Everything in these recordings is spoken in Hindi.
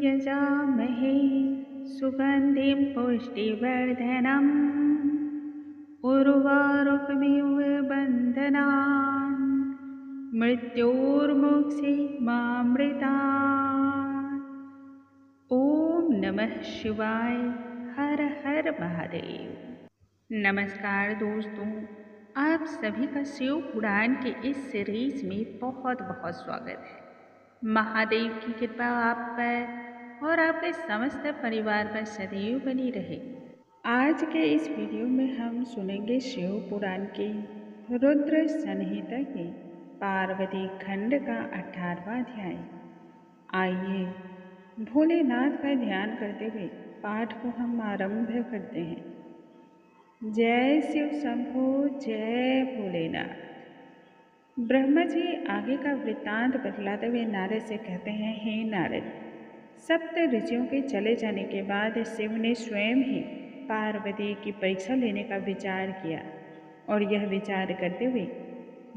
यजामहे सुगन्धिं पुष्टिवर्धनम् उर्वारुकमिव बन्धनान् मृत्योर्मुक्षीमामृतात्। ओम नमः शिवाय। हर हर महादेव। नमस्कार दोस्तों, आप सभी का शिव पुराण के इस सीरीज में बहुत बहुत स्वागत है। महादेव की कृपा आप पर और आपके समस्त परिवार पर सदैव बनी रहे। आज के इस वीडियो में हम सुनेंगे शिव पुराण के रुद्र संहिता के पार्वती खंड का 18वां अध्याय। आइए भोलेनाथ का ध्यान करते हुए पाठ को हम आरंभ करते हैं। जय शिव शंभो, जय भोलेनाथ। ब्रह्मा जी आगे का वृत्तांत बतलाते हुए नारद से कहते हैं, हे नारद, सप्त ऋषियों के चले जाने के बाद शिव ने स्वयं ही पार्वती की परीक्षा लेने का विचार किया और यह विचार करते हुए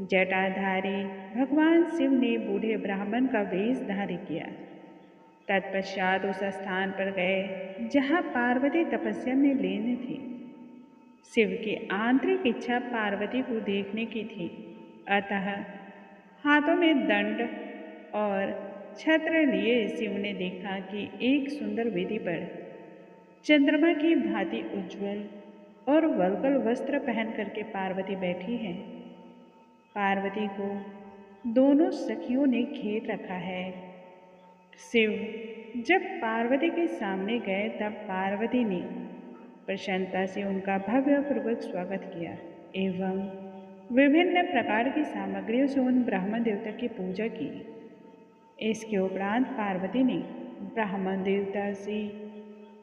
जटाधारी भगवान शिव ने बूढ़े ब्राह्मण का वेश धारण किया। तत्पश्चात उस स्थान पर गए जहाँ पार्वती तपस्या में लीन थी। शिव की आंतरिक इच्छा पार्वती को देखने की थी, अतः हाथों में दंड और छत्र लिए शिव ने देखा कि एक सुंदर वेदी पर चंद्रमा की भांति उज्ज्वल और वल्कल वस्त्र पहन करके पार्वती बैठी है। पार्वती को दोनों सखियों ने घेर रखा है। शिव जब पार्वती के सामने गए तब पार्वती ने प्रसन्नता से उनका भव्यपूर्वक स्वागत किया एवं विभिन्न प्रकार की सामग्रियों से उन ब्राह्मण देवता की पूजा की। इसके उपरांत पार्वती ने ब्राह्मण देवता से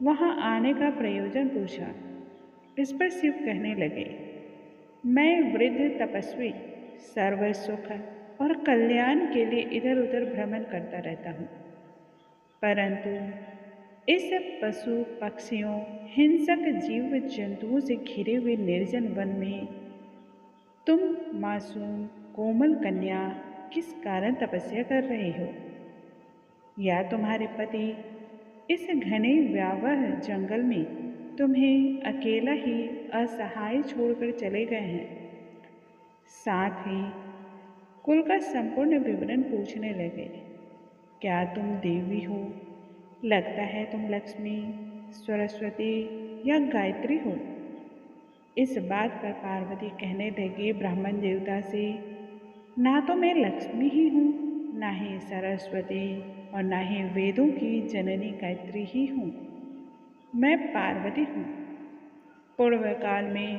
वहां आने का प्रयोजन पूछा। इस पर शिव कहने लगे, मैं वृद्ध तपस्वी सर्व सुख और कल्याण के लिए इधर उधर भ्रमण करता रहता हूँ, परंतु इस पशु पक्षियों हिंसक जीव जंतुओं से घिरे हुए निर्जन वन में तुम मासूम कोमल कन्या किस कारण तपस्या कर रहे हो? या तुम्हारे पति इस घने व्यावह जंगल में तुम्हें अकेला ही असहाय छोड़कर चले गए हैं? साथ ही कुल का संपूर्ण विवरण पूछने लगे। क्या तुम देवी हो? लगता है तुम लक्ष्मी, सरस्वती या गायत्री हो। इस बात पर पार्वती कहने लगी ब्राह्मण देवता से, ना तो मैं लक्ष्मी ही हूँ, ना ही सरस्वती और ना ही वेदों की जननी गायत्री ही हूँ। मैं पार्वती हूँ। पूर्व काल में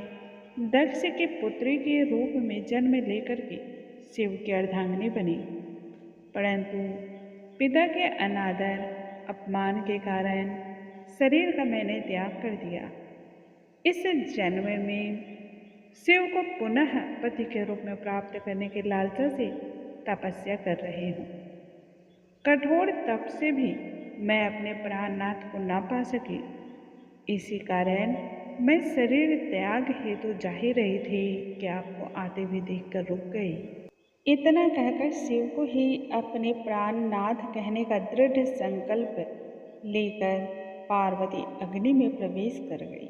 दक्ष के पुत्री के रूप में जन्म लेकर के शिव की अर्धांगिनी बनी, परंतु पिता के अनादर अपमान के कारण शरीर का मैंने त्याग कर दिया। इस जन्म में शिव को पुनः पति के रूप में प्राप्त करने की लालसा से तपस्या कर रही हूँ। कठोर तप से भी मैं अपने प्राणनाथ को ना पा सकी, इसी कारण मैं शरीर त्याग हेतु जा ही रही थी कि आपको आते हुए देखकर रुक गई। इतना कहकर शिव को ही अपने प्राणनाथ कहने का दृढ़ संकल्प लेकर पार्वती अग्नि में प्रवेश कर गई।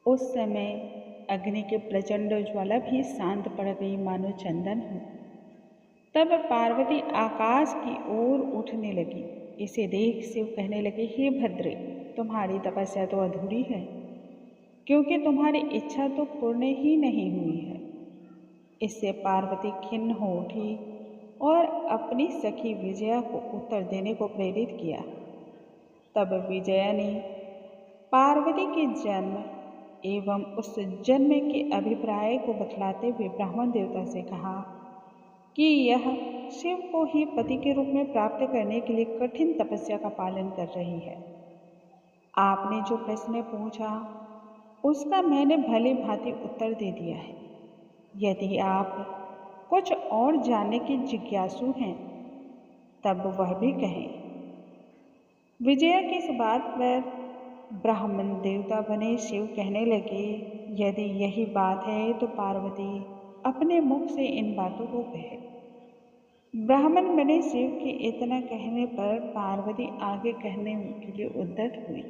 उस समय अग्नि की प्रचंड ज्वाला भी शांत पड़ गई मानो चंदन हो। तब पार्वती आकाश की ओर उठने लगी। इसे देख शिव कहने लगे, हे भद्रे, तुम्हारी तपस्या तो अधूरी है, क्योंकि तुम्हारी इच्छा तो पूर्ण ही नहीं हुई है। इससे पार्वती खिन्न हो उठी और अपनी सखी विजया को उत्तर देने को प्रेरित किया। तब विजया ने पार्वती के जन्म एवं उस जन्म के अभिप्राय को बतलाते हुए ब्राह्मण देवता से कहा कि यह शिव को ही पति के रूप में प्राप्त करने के लिए कठिन तपस्या का पालन कर रही है। आपने जो प्रश्न पूछा उसका मैंने भली भांति उत्तर दे दिया है। यदि आप कुछ और जानने की जिज्ञासु हैं तब वह भी कहें। विजया की इस बात पर ब्राह्मण देवता बने शिव कहने लगे, यदि यही बात है तो पार्वती अपने मुख से इन बातों को कहे। ब्राह्मण बने शिव के इतना कहने पर पार्वती आगे कहने के लिए उद्यत हुई।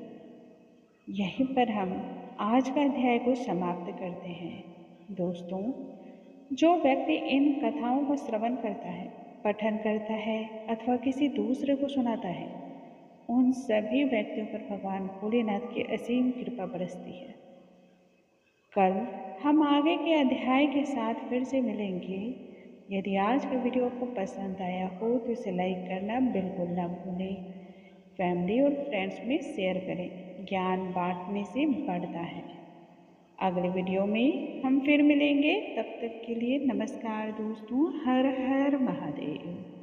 यहीं पर हम आज का अध्याय को समाप्त करते हैं। दोस्तों, जो व्यक्ति इन कथाओं का श्रवण करता है, पठन करता है अथवा किसी दूसरे को सुनाता है, उन सभी व्यक्तियों पर भगवान भोलेनाथ की असीम कृपा बरसती है। कल हम आगे के अध्याय के साथ फिर से मिलेंगे। यदि आज का वीडियो आपको पसंद आया हो तो इसे लाइक करना बिल्कुल ना भूलें। फैमिली और फ्रेंड्स में शेयर करें, ज्ञान बांटने से बढ़ता है। अगले वीडियो में हम फिर मिलेंगे, तब तक के लिए नमस्कार दोस्तों। हर हर महादेव।